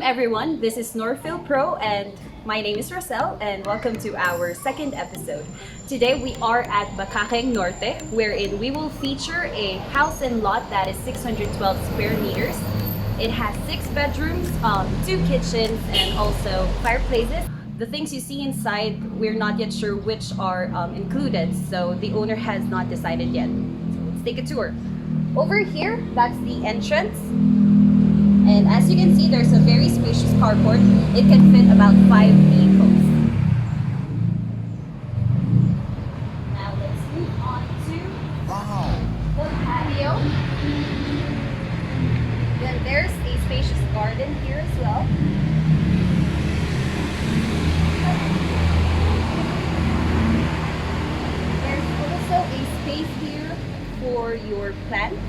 Welcome everyone, this is Northfield Pro and my name is Rosel and welcome to our second episode. Today we are at Bakakeng Norte wherein we will feature a house and lot that is 612 square meters. It has 6 bedrooms, 2 kitchens and also fireplaces. The things you see inside, we're not yet sure which are included, so the owner has not decided yet. So let's take a tour. Over here, that's the entrance. And as you can see, there's a very spacious carport. It can fit about 5 vehicles. Now let's move on to the patio. Then there's a spacious garden here as well. There's also a space here for your plants.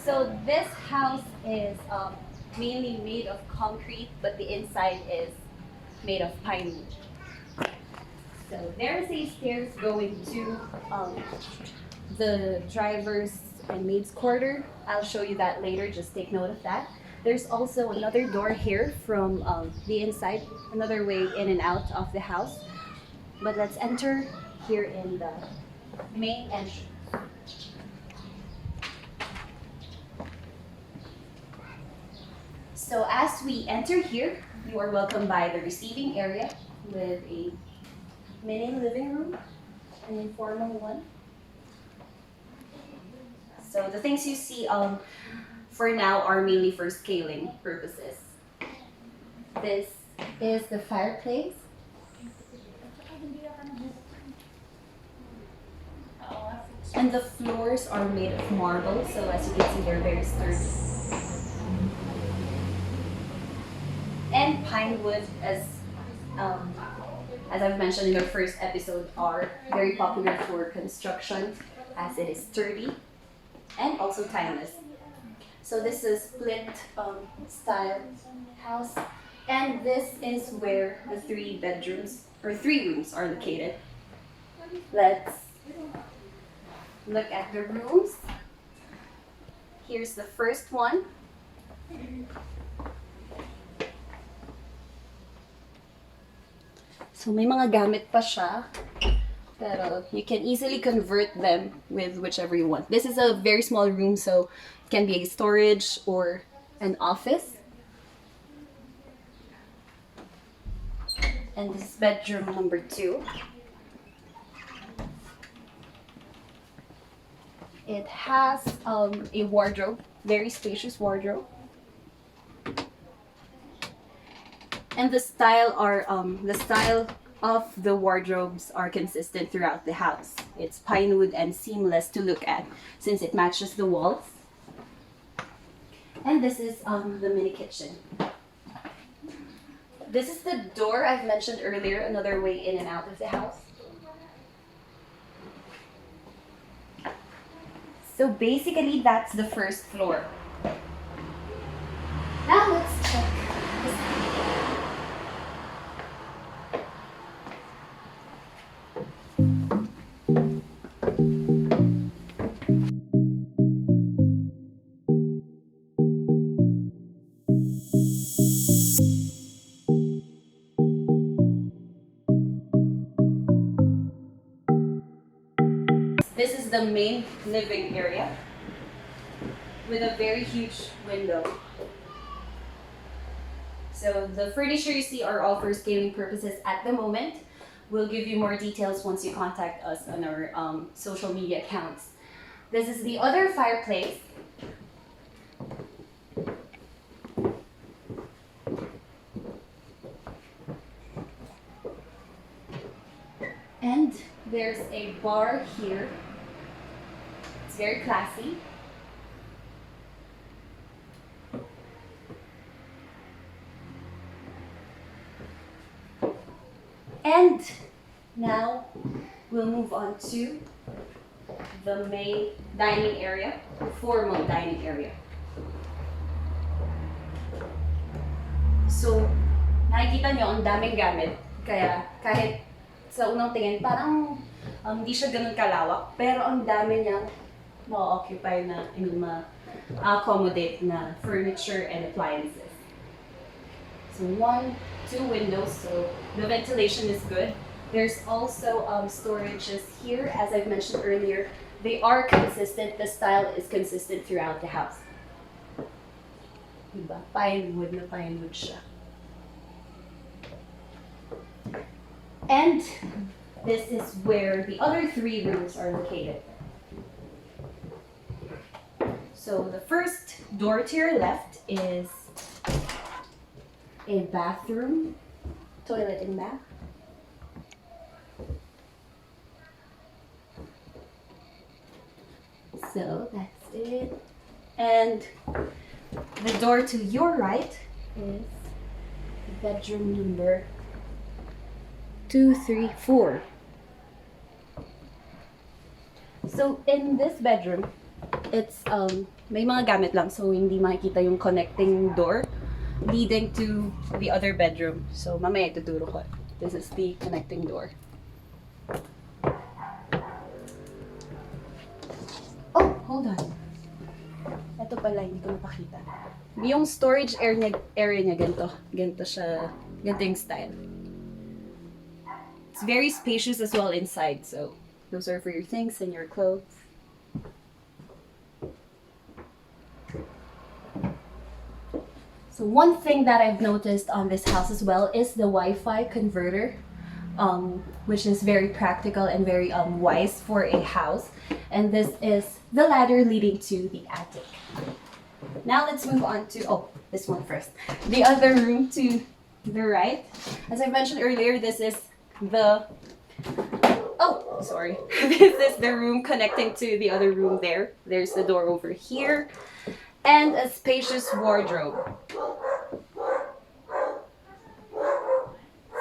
So this house is mainly made of concrete, but the inside is made of pine wood. So there's a stairs going to the driver's and maid's quarter. I'll show you that later, just take note of that. There's also another door here from the inside, another way in and out of the house. But let's enter here in the main entrance. So as we enter here, you are welcomed by the receiving area with a mini living room, an informal one. So the things you see for now are mainly for scaling purposes. This is the fireplace. And the floors are made of marble, so as you can see, they're very sturdy. And pine wood, as I've mentioned in the first episode, are very popular for construction as it is sturdy and also timeless. So this is split style house, and this is where the 3 bedrooms or 3 rooms are located. Let's look at the rooms. Here's the first one. So may mga gamit pa siya, pero you can easily convert them with whichever you want. This is a very small room, so it can be a storage or an office. And this is bedroom number 2. It has a wardrobe, very spacious wardrobe. And the style of the wardrobes are consistent throughout the house. It's pine wood and seamless to look at since it matches the walls. And this is the mini kitchen. This is the door I've mentioned earlier, another way in and out of the house. So basically that's the first floor. Now let's check this. This is the main living area with a very huge window. So the furniture you see are all for scaling purposes at the moment. We'll give you more details once you contact us on our social media accounts. This is the other fireplace. And there's a bar here. It's very classy. And now we'll move on to the main dining area, the formal dining area. So, nakikita nyo ang daming gamit Kaya kahit sa unang tingin, parang hindi siya ganun kalawak, pero ang dami niyang ma-occupy na, ma-accommodate na furniture and appliances. So one, two windows, so the ventilation is good. There's also storages here, as I've mentioned earlier. They are consistent, the style is consistent throughout the house. Diba? Pine wood na pine wood siya. And this is where the other 3 rooms are located. So the first door to your left is a bathroom, toilet and bath. So that's it. And the door to your right is bedroom number 2, 3, 4. So in this bedroom, it's may mga gamit lang, so hindi makikita yung connecting door leading to the other bedroom. So mamaya ituturo ko. This is the connecting door. Oh, hold on. Ito pala, hindi ko napakita. Yung storage area niya ganito. Ganito siya, ganito yung style. It's very spacious as well inside, so those are for your things and your clothes. So one thing that I've noticed on this house as well is the Wi-Fi converter, which is very practical and very wise for a house. And this is the ladder leading to the attic. Now let's move on to, this one first. The other room to the right. As I mentioned earlier, this is the, this is the room connecting to the other room there. There's the door over here. And a spacious wardrobe.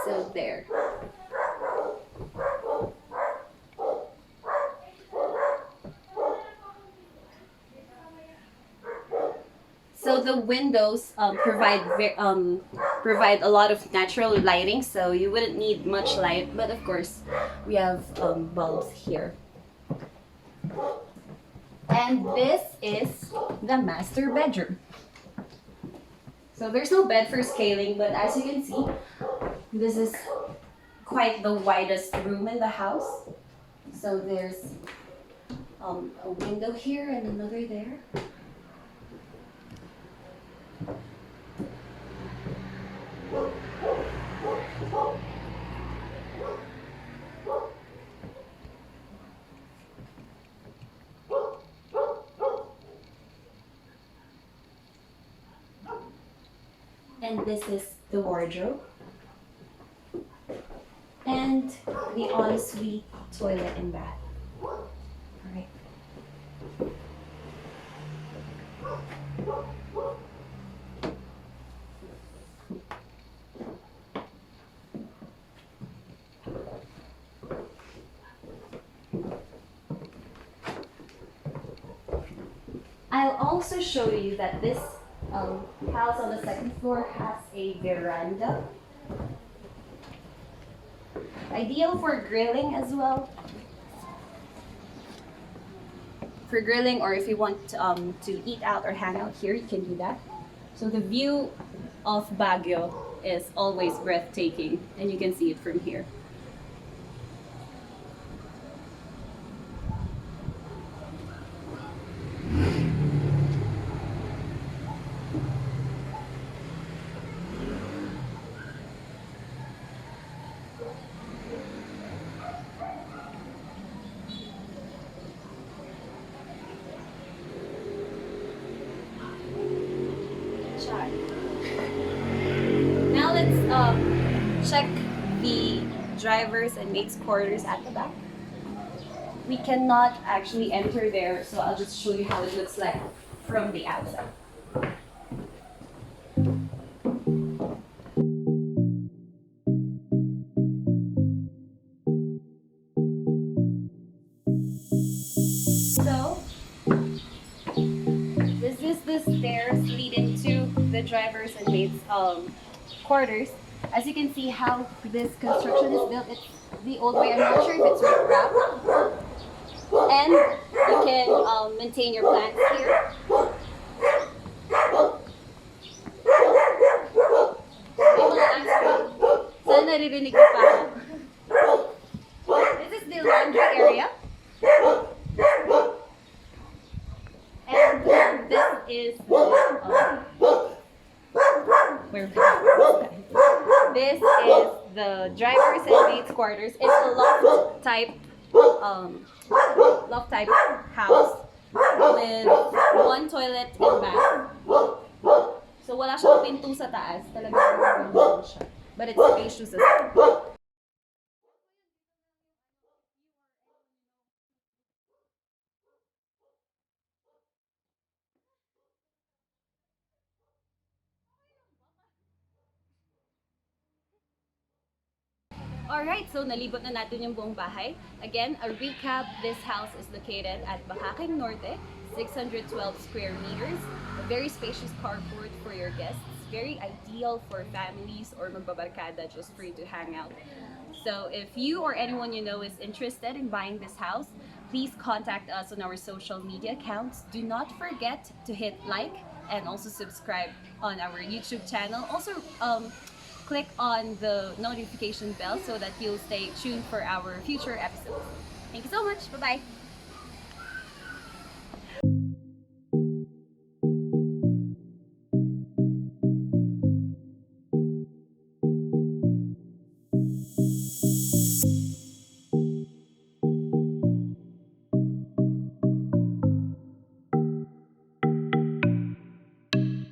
So there. So the windows provide a lot of natural lighting, so you wouldn't need much light, but of course we have bulbs here. And this is the master bedroom. So there's no bed for scaling, but as you can see, this is quite the widest room in the house. So there's a window here and another there. And this is the wardrobe. And the ensuite toilet and bath. Alright. I'll also show you that this house on the second floor has a veranda. Ideal for grilling as well. For grilling, or if you want to eat out or hang out here, you can do that. So the view of Baguio is always breathtaking, and you can see it from here. Now let's check the drivers and maids quarters at the back. We cannot actually enter there, so I'll just show you how it looks like from the outside. So this is the stairs leading to the drivers and maids quarters. As you can see how this construction is built, it's the old way. I'm not sure if it's rip-wrap. And you can maintain your plants here. Saan naririnig ko pa ako? This is the laundry area. And this is this is the driver's and maid's quarters. It's a loft type house with one toilet and bath. So wala siyang pinto sa taas, talagang lang siya. But it's spacious as well. Alright, so nalibot na natin yung buong bahay. Again, a recap, this house is located at Bakakeng Norte, 612 square meters, a very spacious carport for your guests, very ideal for families or magbabarkada just for you to hang out. So if you or anyone you know is interested in buying this house, please contact us on our social media accounts. Do not forget to hit like and also subscribe on our YouTube channel. Also, click on the notification bell so that you'll stay tuned for our future episodes. Thank you so much. Bye-bye.